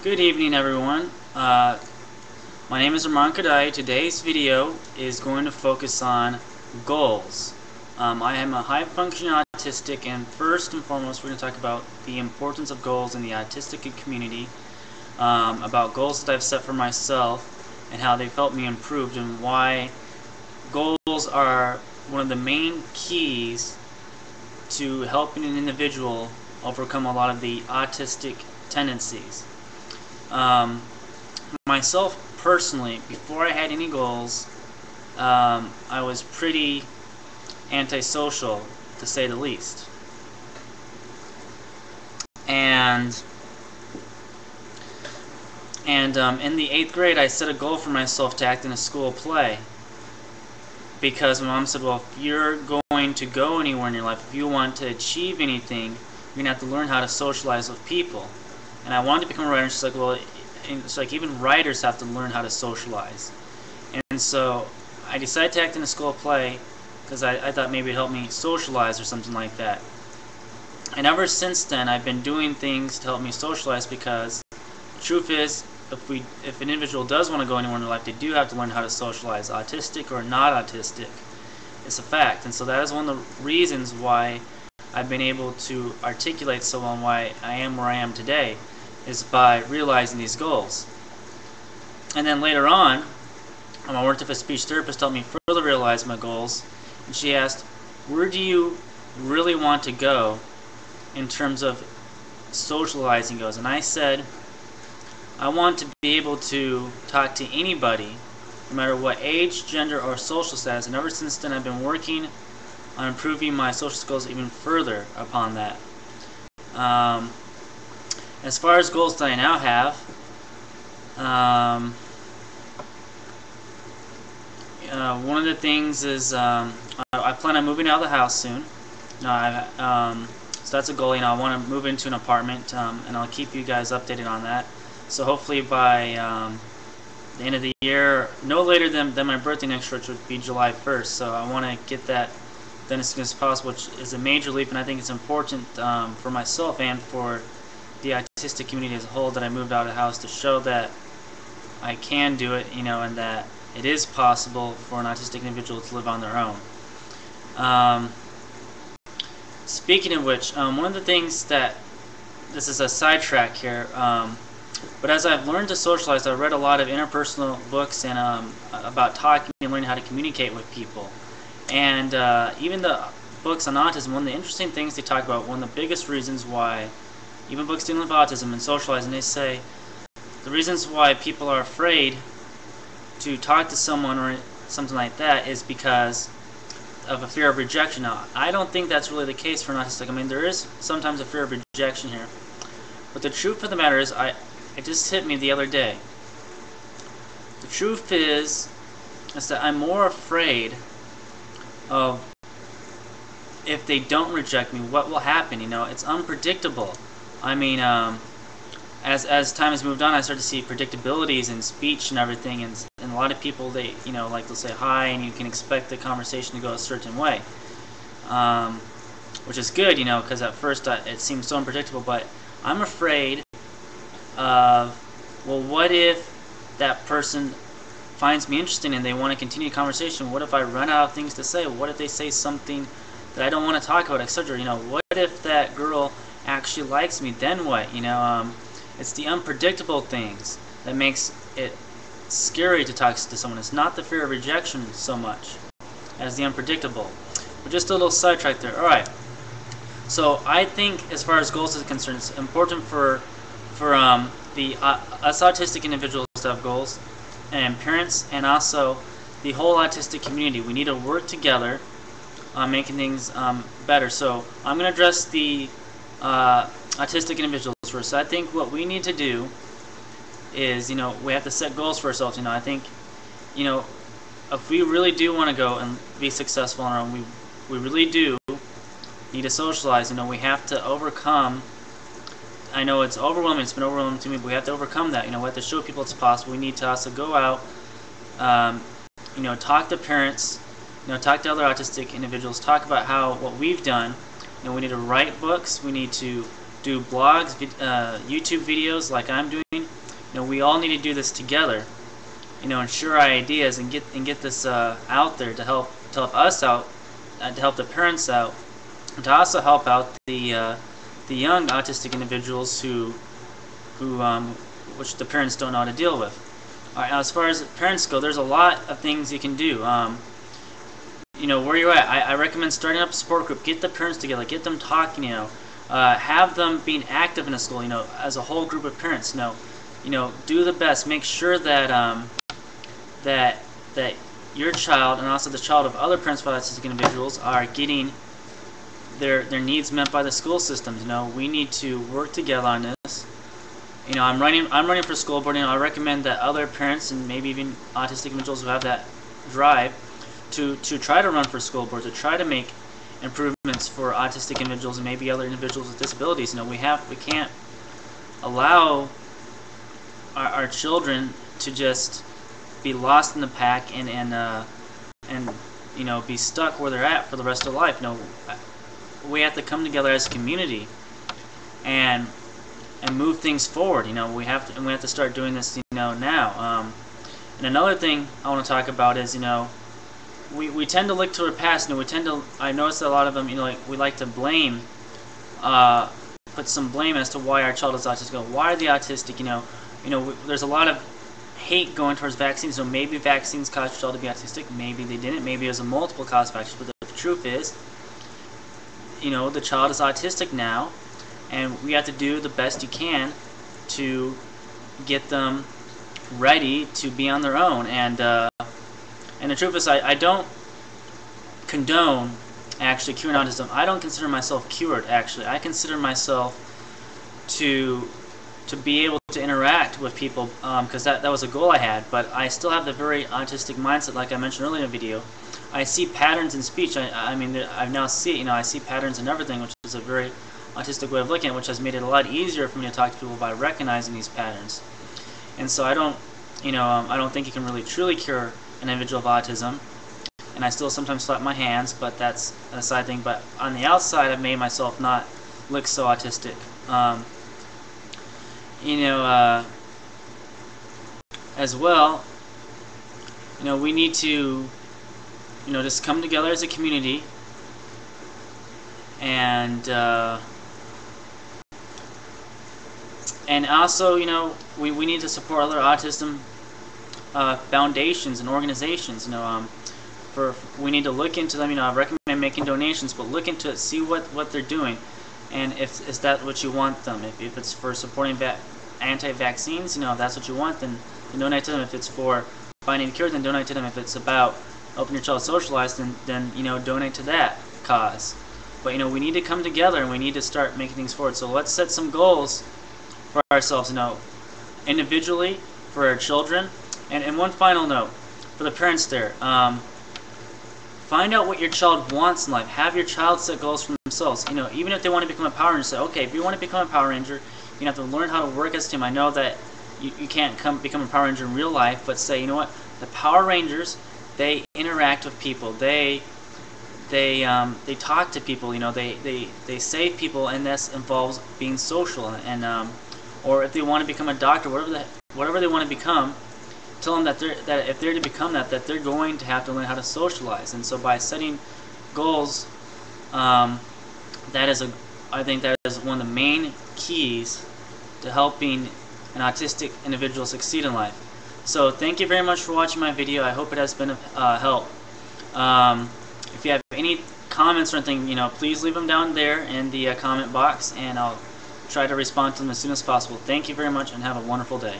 Good evening, everyone. My name is Arman Khodaei. Today's video is going to focus on goals. I am a high-functioning autistic, and first and foremost, we're going to talk about the importance of goals in the autistic community, about goals that I've set for myself, and how they've helped me improve, and why goals are one of the main keys to helping an individual overcome a lot of the autistic tendencies. Myself personally, before I had any goals, I was pretty antisocial, to say the least. And in the 8th grade, I set a goal for myself to act in a school play, because my mom said, well, if you're going to go anywhere in your life, if you want to achieve anything, you're going to have to learn how to socialize with people. And I wanted to become a writer, and she's like, well, it's like even writers have to learn how to socialize. And so I decided to act in a school play because I thought maybe it'd help me socialize or something like that. And ever since then, I've been doing things to help me socialize, because the truth is, if an individual does want to go anywhere in their life, they do have to learn how to socialize, autistic or not autistic. It's a fact. And so that is one of the reasons why I've been able to articulate so well why I am where I am today, is by realizing these goals. And then later on, I worked with a speech therapist to help me further realize my goals, and she asked, where do you really want to go in terms of socializing goes? And I said, I want to be able to talk to anybody, no matter what age, gender, or social status. And ever since then, I've been working on improving my social skills even further upon that. As far as goals that I now have, one of the things is I plan on moving out of the house soon. So that's a goal. I want to move into an apartment, and I'll keep you guys updated on that. So hopefully by the end of the year, no later than my birthday next year, which would be July 1st. So I want to get that done as soon as possible, which is a major leap, and I think it's important for myself and for the autistic community as a whole that I moved out of the house, to show that I can do it, and that it is possible for an autistic individual to live on their own. Speaking of which, one of the things that, this is a sidetrack here, but as I've learned to socialize, I've read a lot of interpersonal books and about talking and learning how to communicate with people. And even the books on autism, one of the interesting things they talk about, one of the biggest reasons why, even books dealing with autism and socializing, they say the reasons why people are afraid to talk to someone or something like that is because of a fear of rejection. Now, I don't think that's really the case for an autistic. I mean, there is sometimes a fear of rejection here. But the truth of the matter is, it just hit me the other day. The truth is that I'm more afraid of, if they don't reject me, what will happen. It's unpredictable. I mean, as time has moved on, I started to see predictabilities in speech and everything, and a lot of people, they, like, they'll say hi, and you can expect the conversation to go a certain way, which is good, because at first it seems so unpredictable. But I'm afraid of, well, what if that person finds me interesting and they want to continue the conversation? What if I run out of things to say? What if they say something that I don't want to talk about, etc.? What if that girl actually likes me? Then what? It's the unpredictable things that makes it scary to talk to someone. It's not the fear of rejection so much as the unpredictable. But just a little sidetrack there. Alright, so I think as far as goals is concerned, it's important for us autistic individuals to have goals, and parents, and also the whole autistic community. We need to work together on making things better. So I'm going to address the autistic individuals first. So I think what we need to do is, we have to set goals for ourselves. I think, if we really do want to go and be successful on our own, we really do need to socialize. We have to overcome, I know it's overwhelming, it's been overwhelming to me, but we have to overcome that. We have to show people it's possible. We need to also go out, talk to parents, talk to other autistic individuals, talk about what we've done. We need to write books, we need to do blogs, YouTube videos like I'm doing, we all need to do this together. And share our ideas and get this out there to help us out, to help the parents out, and to also help out the young autistic individuals who which the parents don't know how to deal with. All right, now as far as parents go, there's a lot of things you can do. Where you're at, I recommend starting up a support group. Get the parents together, get them talking. Have them being active in a school. As a whole group of parents. Do the best. Make sure that that your child and also the child of other parents with autistic individuals are getting their needs met by the school systems. We need to work together on this. I'm running for school board. I recommend that other parents and maybe even autistic individuals who have that drive to try to run for school board, to try to make improvements for autistic individuals and maybe other individuals with disabilities. We can't allow our children to just be lost in the pack and be stuck where they're at for the rest of their life. We have to come together as a community and move things forward. We have to start doing this now. And another thing I want to talk about is we tend to look to our past. I notice that a lot of them we like to blame, put some blame as to why our child is autistic. Why are they autistic? There's a lot of hate going towards vaccines. Maybe vaccines caused your child to be autistic, maybe they didn't, maybe it was a multiple cause factors, but the truth is, the child is autistic now, and we have to do the best you can to get them ready to be on their own. And the truth is, I don't condone actually curing autism. I don't consider myself cured, actually. I consider myself to be able to interact with people, because that was a goal I had, but I still have the very autistic mindset, like I mentioned earlier in the video. I see patterns in speech. I now see I see patterns in everything, which is a very autistic way of looking at it, which has made it a lot easier for me to talk to people by recognizing these patterns. And so I don't think you can really truly cure an individual of autism, and I still sometimes slap my hands, but that's a side thing. But on the outside, I've made myself not look so autistic. As well, we need to, just come together as a community and also, we need to support other autism foundations and organizations. We need to look into them. I recommend making donations, but look into it, see what they're doing. And if is that what you want them? If it's for supporting anti-vaccines, if that's what you want, then donate to them. If it's for finding a cure, then donate to them. If it's about helping your child socialize, then donate to that cause. But we need to come together and we need to start making things forward. So let's set some goals for ourselves, individually, for our children. And one final note for the parents there. Find out what your child wants in life. Have your child set goals for themselves. Even if they want to become a Power Ranger, say, okay, if you want to become a Power Ranger, you have to learn how to work as a team. I know that you can't become a Power Ranger in real life, but say, the Power Rangers, they interact with people. They talk to people. They save people, and this involves being social. And or if they want to become a doctor, whatever they want to become, tell them that if they're to become that they're going to have to learn how to socialize. And so by setting goals, I think that is one of the main keys to helping an autistic individual succeed in life. So thank you very much for watching my video. I hope it has been of help. If you have any comments or anything, please leave them down there in the comment box, and I'll try to respond to them as soon as possible. Thank you very much, and have a wonderful day.